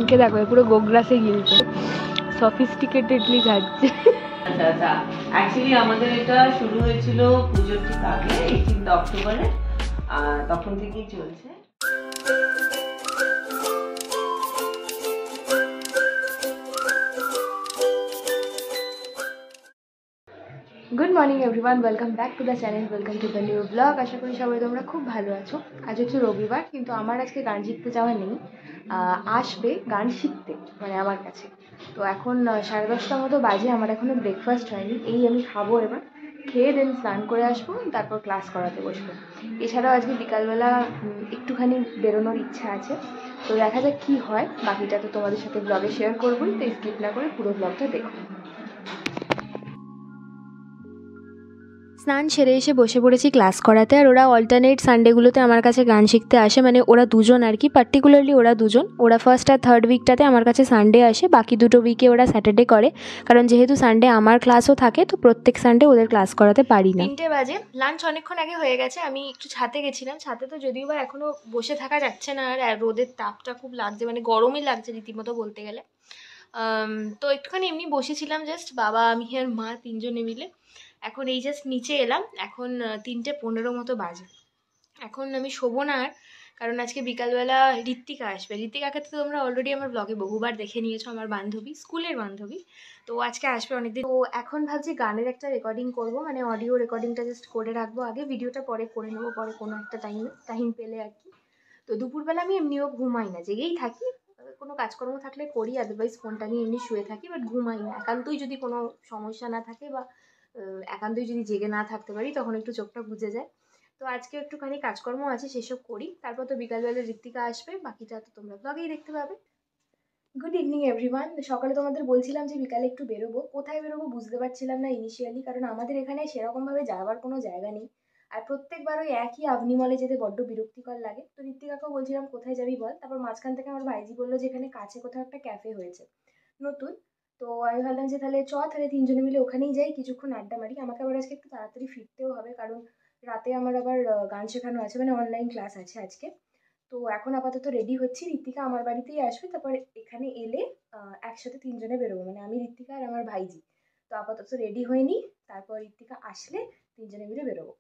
ওকে দেখো পুরো গোগ্রাসে গিলছে, সফিস্টিকেটেডলি খাচ্ছে। আচ্ছা আচ্ছা, অ্যাকচুয়ালি আমাদের এটা শুরু হয়েছিল পুজোর ঠিক আগে 18 অক্টোবরে, তখন থেকেই চলছে। Good morning everyone, welcome back to the channel, welcome to the new blog. আশা করি সবাই তোমরা খুব ভালো আছো। আজ হচ্ছে রবিবার, কিন্তু আমার আজকে গান শিখতে যাওয়া নেই। আসবে গান শিখতে, মানে আমার কাছে। তো এখন 10:30 মতো বাজে, আমার এখনও ব্রেকফাস্ট হয়নি। এই আমি খাবো, এবার খেয়ে দেন স্নান করে আসবো, তারপর ক্লাস করাতে বসবো। এছাড়াও আজকে বিকালবেলা একটুখানি বেরোনোর ইচ্ছা আছে, তো দেখা যাক কী হয়। বাকিটা তো তোমাদের সাথে ব্লগে শেয়ার করবোই, তো স্কিপ না করে পুরো ব্লগটা দেখো। স্নান সেরে এসে বসে পড়েছি ক্লাস করাতে। আর ওরা অল্টারনেট সানডেগুলোতে আমার কাছে গান শিখতে আসে, মানে ওরা দুজন আর কি, পার্টিকুলারলি ওরা দুজন। ওরা ফার্স্ট আর থার্ড উইকটাতে আমার কাছে সানডে আসে, বাকি দুটো উইকে ওরা স্যাটারডে করে। কারণ যেহেতু সানডে আমার ক্লাসও থাকে, তো প্রত্যেক সানডে ওদের ক্লাস করাতে পারি না। 3টে বাজে, লাঞ্চ অনেকক্ষণ আগে হয়ে গেছে। আমি একটু ছাদে গেছিলাম, ছাদে তো যদিও বা এখনও বসে থাকা যাচ্ছে না, আর রোদের তাপটা খুব লাগছে, মানে গরমই লাগছে রীতিমতো বলতে গেলে। তো একটুখানি এমনি বসেছিলাম, জাস্ট বাবা, আমি আর মা তিনজনে মিলে। এখন এই জাস্ট নিচে এলাম, এখন 3:15 মতো বাজে। এখন আমি শোবো না আর, কারণ আজকে বিকালবেলা ঋত্বিকা আসবে। ঋত্বিকাকে তো তোমরা অলরেডি আমার ব্লগে বহুবার দেখে নিয়েছো, আমার বান্ধবী, স্কুলের বান্ধবী। তো আজকে আসবে অনেকদিন। তো এখন ভাবছি গানের একটা রেকর্ডিং করব, মানে অডিও রেকর্ডিংটা জাস্ট করে রাখবো আগে, ভিডিওটা পরে করে নেবো, পরে কোনো একটা টাইম পেলে আর কি। তো দুপুরবেলা আমি এমনিও ঘুমাই না, জেগেই থাকি। কোনো কাজকর্ম থাকলে করি, আদারওয়াইজ ফোনটা নিয়ে এমনি শুয়ে থাকি, বাট ঘুমাই না। একান্তই যদি কোনো সমস্যা না থাকে বা একান্তই যদি জেগে না থাকতে পারি, তখন একটু চোখটা বুজে যায়। তো আজকে একটুখানি কাজকর্ম আছে, সেসব করি, তারপর তো বিকালবেলা ঋত্বিকা আসবে, বাকিটা তো তোমরা ব্লগেই দেখতে পাবে। Good evening everyone. সকালে তোমাদের বলছিলাম যে বিকালে একটু বেরোবো, কোথায় বেরোবো বুঝতে পারছিলাম না ইনিশিয়ালি, কারণ আমাদের এখানে সেরকমভাবে যাওয়ার কোনো জায়গা নেই। আর প্রত্যেকবার ওই একই আভনি মলে যেতে বড্ড বিরক্তিকর লাগে। তো ঋত্বিকাকেও বলছিলাম কোথায় যাবি বল, তারপর মাঝখান থেকে আমার ভাইজি বললো যে এখানে কাছে কোথাও একটা ক্যাফে হয়েছে নতুন। তো আমি ভাবলাম যে তাহলে তাহলে তিনজনে মিলে ওখানেই যাই, কিছুক্ষণ আড্ডা মারি। আমাকে আবার আজকে একটু তাড়াতাড়ি ফিরতেও হবে, কারণ রাতে আমার আবার গান শেখানো আছে, মানে অনলাইন ক্লাস আছে আজকে। তো এখন আপাতত রেডি হচ্ছি, ঋত্বিকা আমার বাড়িতেই আসবে, তারপর এখানে এলে একসাথে তিনজনে বেরোবো, মানে আমি, ঋত্বিকা আর আমার ভাইজি। তো আপাতত রেডি হয়নি, তারপর ঋত্বিকা আসলে তিনজনে মিলে বেরোবো।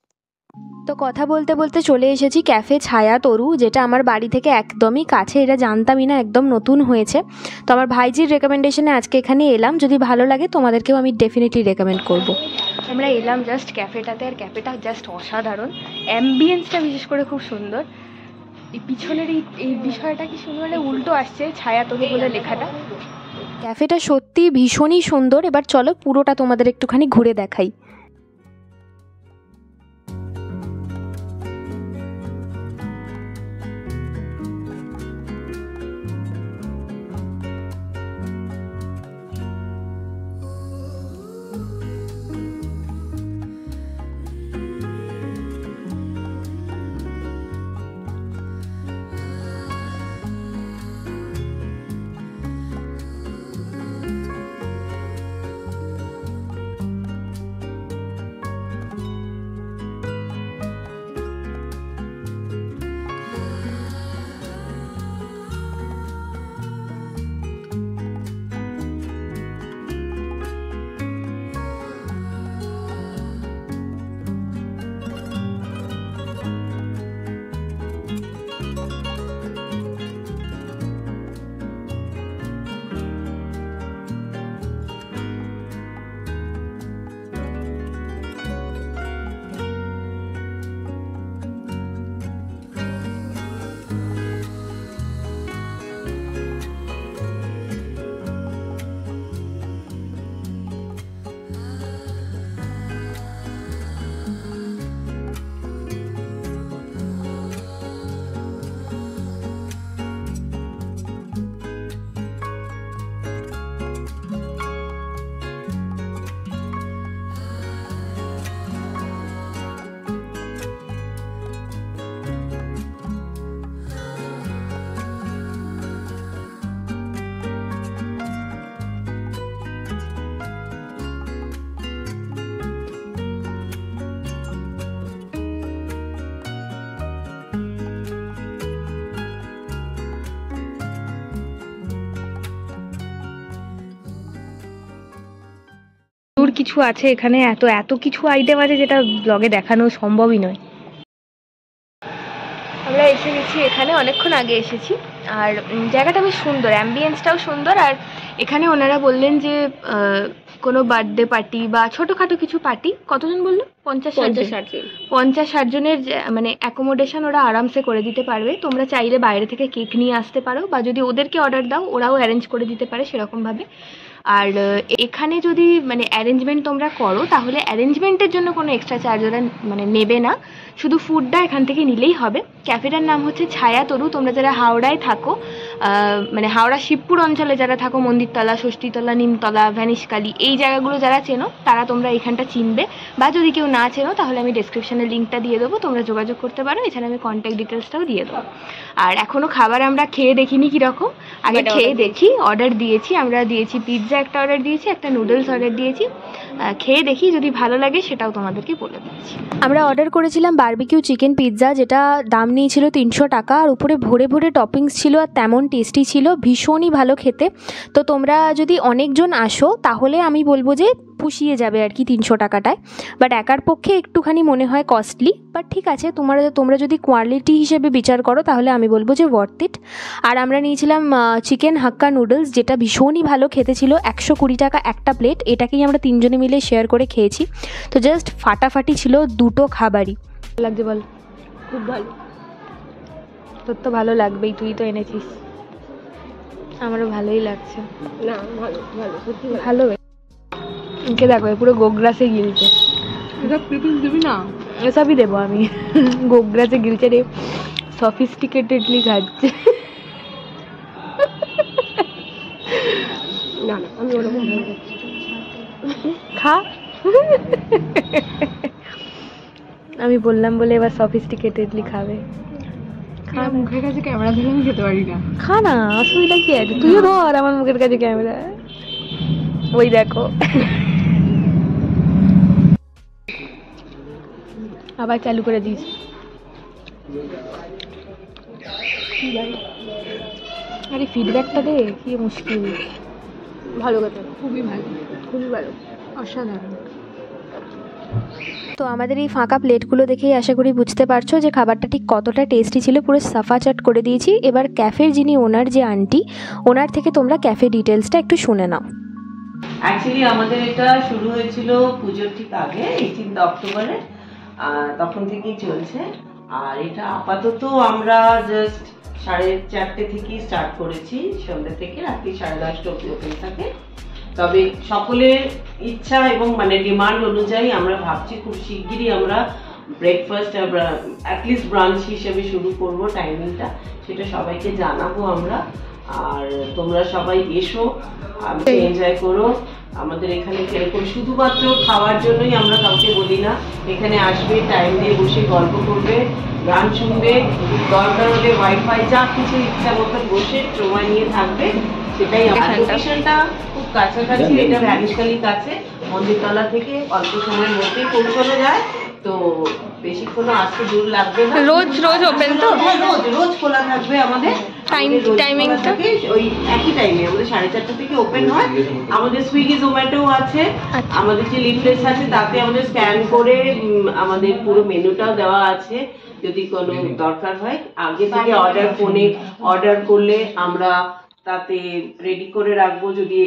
তো কথা বলতে বলতে চলে এসেছি ক্যাফে ছায়া তরু, যেটা আমার বাড়ি থেকে একদমই কাছে। এটা জানতামই না, একদম নতুন হয়েছে। তো আমার ভাইজির রেকমেন্ডেশনে আজকে এখানে এলাম, যদি ভালো লাগে তোমাদেরকেও আমি ডেফিনেটলি রেকমেন্ড করব। আমরা এলাম জাস্ট ক্যাফেটাতে, আর ক্যাফেটা জাস্ট অসাধারণ। অ্যাম্বিয়েন্সটা বিশেষ করে খুব সুন্দর। এই পিছনের এই বিষয়টা কি সুন্দর, মানে উল্টো আসছে ছায়া তরু বলে লেখাটা। ক্যাফেটা সত্যি ভীষণই সুন্দর। এবার চলো পুরোটা তোমাদের একটুখানি ঘুরে দেখাই। কিছু আছে এখানে, এত এত কিছু আইটেম আছে যেটা ব্লগে দেখানো সম্ভবই নয়। আমরা এসে গেছি এখানে, অনেকক্ষণ আগে এসেছি। আর জায়গাটা বেশ সুন্দর, অ্যাম্বিয়েন্সটাও সুন্দর। আর এখানে ওনারা বললেন যে কোনো বার্থডে পার্টি বা ছোটোখাটো কিছু পার্টি, কতজন বললো? 50-60 জনের মানে অ্যাকোমোডেশন ওরা আরামসে করে দিতে পারবে। তোমরা চাইলে বাইরে থেকে কেক নিয়ে আসতে পারো, বা যদি ওদেরকে অর্ডার দাও ওরাও অ্যারেঞ্জ করে দিতে পারে সেরকমভাবে। আর এখানে যদি মানে অ্যারেঞ্জমেন্ট তোমরা করো তাহলে অ্যারেঞ্জমেন্টের জন্য কোনো এক্সট্রা চার্জ ওরা মানে নেবে না, শুধু ফুডটা এখান থেকে নিলেই হবে। ক্যাফেটার নাম হচ্ছে ছায়া তরু। তোমরা যারা হাওড়ায় থাকো, মানে হাওড়া শিবপুর অঞ্চলে যারা থাকো, মন্দিরতলা, ষষ্ঠীতলা, নিমতলা, ভ্যানিশকালি, এই জায়গাগুলো যারা চেনো তারা তোমরা এখানটা চিনবে। বা যদি কেউ না চেনো তাহলে আমি ডেসক্রিপশনে লিঙ্কটা দিয়ে দেবো, তোমরা যোগাযোগ করতে পারো। এছাড়া আমি কন্ট্যাক্ট ডিটেলসটাও দিয়ে দেবো। আর এখনও খাবার আমরা খেয়ে দেখিনি কীরকম, আগে খেয়ে দেখি। অর্ডার দিয়েছি, আমরা দিয়েছি পিৎজা একটা অর্ডার দিয়েছি, একটা নুডলস অর্ডার দিয়েছি। খেয়ে দেখি, যদি ভালো লাগে সেটাও তোমাদেরকে বলে দিচ্ছি। আমরা অর্ডার করেছিলাম বারবিকিউ চিকেন পিৎজা, যেটা দাম নিয়েছিল 300 টাকা, আর উপরে ভরে ভরে টপিংস ছিল, আর তেমন টেস্টি ছিল, ভীষণই ভালো খেতে। তো তোমরা যদি অনেকজন আসো তাহলে আমি বলবো যে পুষিয়ে যাবে আর কি 300 টাকাটায়। বাট একার পক্ষে একটুখানি মনে হয় কস্টলি, বাট ঠিক আছে, তোমরা যদি কোয়ালিটি হিসেবে বিচার করো তাহলে আমি বলবো যে ওয়ার্থ ইট। আর আমরা নিয়েছিলাম চিকেন হাক্কা নুডলস, যেটা ভীষণই ভালো খেতে ছিল, 120 টাকা একটা প্লেট। এটাকেই আমরা 3 জনে মিলে শেয়ার করে খেয়েছি। তো জাস্ট ফাটাফাটি ছিল দুটো খাবারই। লাগছে বল? খুব ভালো। তোর তো ভালো লাগবেই, তুই তো এনেছিস। আমারও ভালোই লাগছে। না ভালো ভালো সত্যি ভালো। ওকে দেখো পুরো গোগ্রাসে গিলছে। এসব পিপিস দিবি না? এসবই দেবো আমি। গোগ্রাসে গিলছে রে, সফিস্টিকেটেডলি খাচ্ছে। না না, আমি ওরকম ভালো খাচ্ছি। খা। আমি বললাম বলে এবার সফিস্টিকেটেডলি খাবে। খা, মুখের কাছে ক্যামেরা ধরে আমি খেতে পারি না। খা না, অসুবিধা কি আছে? তুইও ধর আমার মুখের কাছে ক্যামেরা। ওই দেখো, আবার চালু করে দিস। আরে ফিডব্যাকটা দে, কি মুশকিল। ভালো কথা, খুবই ভালো, খুবই ভালো, অসাধারণ। তো আমাদের এই ফাঁকা প্লেটগুলো দেখেই আশা করি বুঝতে পারছো যে খাবারটা ঠিক কতটা টেস্টি ছিল। পুরো সাফা চাট করে দিয়েছি। এবার ক্যাফের যিনি ওনার, যে আন্টি, ওনার থেকে তোমরা ক্যাফে ডিটেলসটা একটু শুনে নাও। অ্যাকচুয়ালি আমাদের এটা শুরু হয়েছিল পুজোর ঠিক আগে, 18 অক্টোবরে, তখন থেকেই চলছে। আর এটা আপাতত আমরা জাস্ট 4:30 থেকেই স্টার্ট করেছি, সন্ধ্যা থেকে রাত্রি 10:30 অবধি ওপেন থাকে। তবে সকলের ইচ্ছা এবং মানে ডিমান্ড অনুযায়ী আমরা ভাবছি খুব শিগগিরই আমরা ব্রেকফাস্ট অ্যাটলিস্ট ব্রাঞ্চ হিসেবে শুরু করব। টাইমিংটা সেটা সবাইকে জানাবো আমরা। আর তোমরা সবাই এসো, এনজয় করো। আমাদের এখানে কিরকম শুধুমাত্র খাওয়ার জন্যই আমরা কাউকে বলি না, এখানে আসবে, টাইম দিয়ে বসে গল্প করবে, গান শুনবে, দরকার হলে ওয়াইফাই যা কিছু ইচ্ছা মতো বসে সময় নিয়ে থাকবে, সেটাই। আমার লোকেশনটা খুব কাছাকাছি, এটা ভ্যানিশকালির কাছে, মন্দিরতলা থেকে অল্প সময়ের মধ্যেই পৌঁছানো যায়। তো বেশিক্ষণ আসতে দূর লাগবে না। রোজ ওপেন তো? রোজ খোলা থাকবে আমাদের। টাইমিংটা ওই একই টাইমে, আমাদের 4:30 থেকে ওপেন হয়। আমাদের সুইগি জোম্যাটো আছে। আমাদের যে লিফলেটস আছে তাতে আমাদের স্ক্যান করে আমাদের পুরো মেনুটাও দেওয়া আছে। যদি কোনো দরকার হয় আগে থেকে ফোনে অর্ডার করলে আমরা তাতে রেডি করে রাখবো, যদি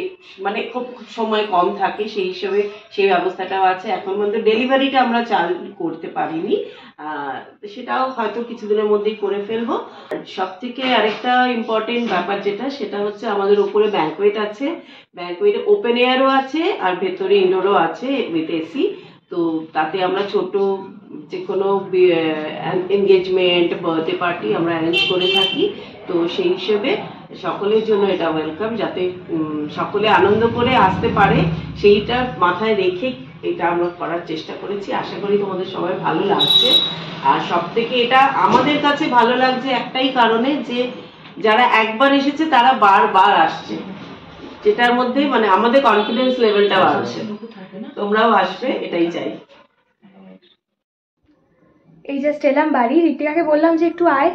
মানে খুব সময় কম থাকে সেই হিসেবে সেই ব্যবস্থাটাও আছে। এখন পর্যন্ত ডেলিভারিটা আমরা চালু করতে পারিনি, সেটাও হয়তো কিছুদিনের মধ্যেই করে ফেলবো। সব থেকে আরেকটা ইম্পর্টেন্ট ব্যাপার যেটা, সেটা হচ্ছে আমাদের উপরে ব্যাঙ্কোয়েট আছে, ব্যাঙ্কোয়েটে ওপেন এয়ারও আছে আর ভেতরে ইনডোরও আছে উইথ এসি। তো তাতে আমরা ছোট যে কোনো এনগেজমেন্ট, বার্থডে পার্টি আমরা অ্যারেঞ্জ করে থাকি। তো সেই হিসেবে সকলের জন্য এটা ওয়েলকাম, যাতে সকলে আনন্দ করে আসতে পারে সেইটা মাথায় রেখে এটা আমরা করার চেষ্টা করেছি। আশা করি তোমাদের সবাই ভালো লাগছে। আর সব থেকে এটা আমাদের কাছে ভালো লাগছে একটাই কারণে, যে যারা একবার এসেছে তারা বারবার আসছে, যেটার মধ্যে মানে আমাদের কনফিডেন্স লেভেলটা বাড়ছে। তোমরাও আসবে, এটাই চাই। এই জাস্ট এলাম বাড়ি। ঋতিকাকে বললাম যে একটু আয়,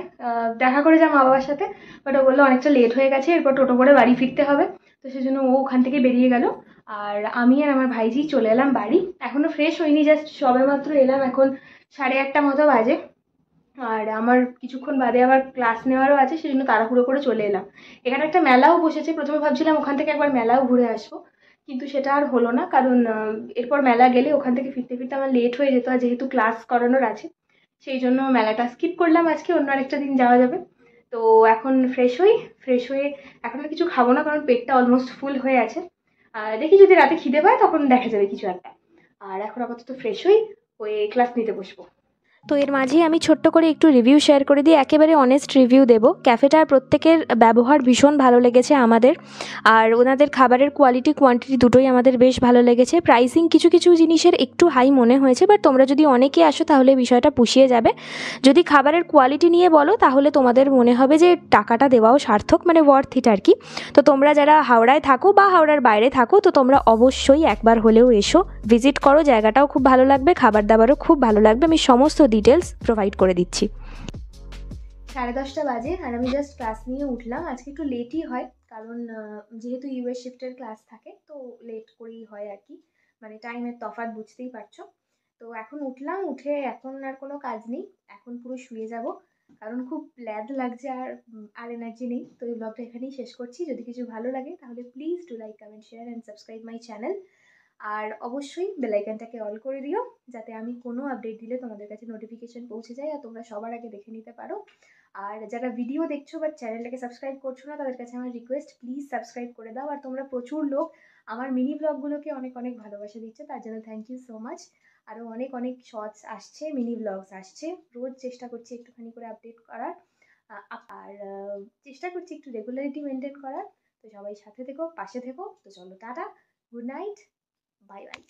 দেখা করে যা মা বাবার সাথে, বাট ও বললো অনেকটা লেট হয়ে গেছে, এরপর টোটো করে বাড়ি ফিরতে হবে। তো সেজন্য ও ওখান থেকে বেরিয়ে গেল। আর আমি আর আমার ভাইজি চলে এলাম বাড়ি। এখনও ফ্রেশ হইনি, জাস্ট সবে মাত্র এলাম, এখন 8:30 মতো বাজে। আর আমার কিছুক্ষণ বাদে আবার ক্লাস নেওয়ারও আছে, সেই জন্য তাড়াহুড়ো করে চলে এলাম। এখানে একটা মেলাও বসেছে, প্রথমে ভাবছিলাম ওখান থেকে একবার মেলাও ঘুরে আসবো, কিন্তু সেটা আর হলো না, কারণ এরপর মেলা গেলে ওখান থেকে ফিরতে ফিরতে আমার লেট হয়ে যেত, আর যেহেতু ক্লাস করানোর আছে সেই জন্য মেলাটা স্কিপ করলাম। আজকে অন্য আরেকটা দিন যাওয়া যাবে। তো এখন ফ্রেশ হয়ে এখন আর কিছু খাবো না, কারণ পেটটা অলমোস্ট ফুল হয়ে আছে। আর দেখি যদি রাতে খিদে পায় তখন দেখা যাবে কিছু একটা। আর এখন আপাতত ফ্রেশ হয়ে ক্লাস নিতে বসবো। তো এর মাঝেই আমি ছোট্ট করে একটু রিভিউ শেয়ার করে দিই, একেবারে অনেস্ট রিভিউ দেবো। ক্যাফেটার প্রত্যেকের ব্যবহার ভীষণ ভালো লেগেছে আমাদের, আর ওনাদের খাবারের কোয়ালিটি কোয়ান্টিটি দুটোই আমাদের বেশ ভালো লেগেছে। প্রাইসিং কিছু কিছু জিনিসের একটু হাই মনে হয়েছে, বাট তোমরা যদি অনেকে আসো তাহলে বিষয়টা পুষিয়ে যাবে। যদি খাবারের কোয়ালিটি নিয়ে বলো তাহলে তোমাদের মনে হবে যে টাকাটা দেওয়াও সার্থক, মানে ওয়ার্থ ইট আর কি। তো তোমরা যারা হাওড়ায় থাকো বা হাওড়ার বাইরে থাকো, তো তোমরা অবশ্যই একবার হলেও এসো, ভিজিট করো। জায়গাটাও খুব ভালো লাগবে, খাবার দাবারও খুব ভালো লাগবে। আমি সমস্ত ডিটেলস প্রোভাইড করে দিচ্ছি। 10:30 বাজে আর আমি জাস্ট ক্লাস নিয়ে উঠলাম। আজকে একটু লেটই হয়, কারণ যেহেতু ইউএস শিফটের ক্লাস থাকে তো লেট করেই হয় আর কি, মানে টাইমের তফাৎ বুঝতেই পারছো। তো এখন উঠলাম, উঠে এখন আর কোনো কাজ নেই, এখন পুরো শুয়ে যাব, কারণ খুব ল্যাদ লাগছে আর এনার্জি নেই। তো এই ব্লগটা এখানেই শেষ করছি। যদি কিছু ভালো লাগে তাহলে please do like, comment, share and subscribe my channel. আর অবশ্যই বেল আইকনটাকে অল করে দিও, যাতে আমি কোনো আপডেট দিলে তোমাদের কাছে নোটিফিকেশন পৌঁছে যায় আর তোমরা সবার আগে দেখে নিতে পারো। আর যারা ভিডিও দেখছো বাট চ্যানেলটাকে সাবস্ক্রাইব করছো না, তাদের কাছে আমার রিকোয়েস্ট, প্লিজ সাবস্ক্রাইব করে দাও। আর তোমরা প্রচুর লোক আমার মিনি ব্লগগুলোকে অনেক অনেক ভালোবাসা দিচ্ছে, তার জন্য থ্যাংক ইউ সো মাচ। আরও অনেক অনেক শর্টস আসছে, মিনি ব্লগস আসছে, রোজ চেষ্টা করছি একটুখানি করে আপডেট করার। আর চেষ্টা করছি একটু রেগুলারিটি মেনটেন করার। তো সবাই সাথে থেকো, পাশে থেকো। তো চলো, tata, good night, bye bye.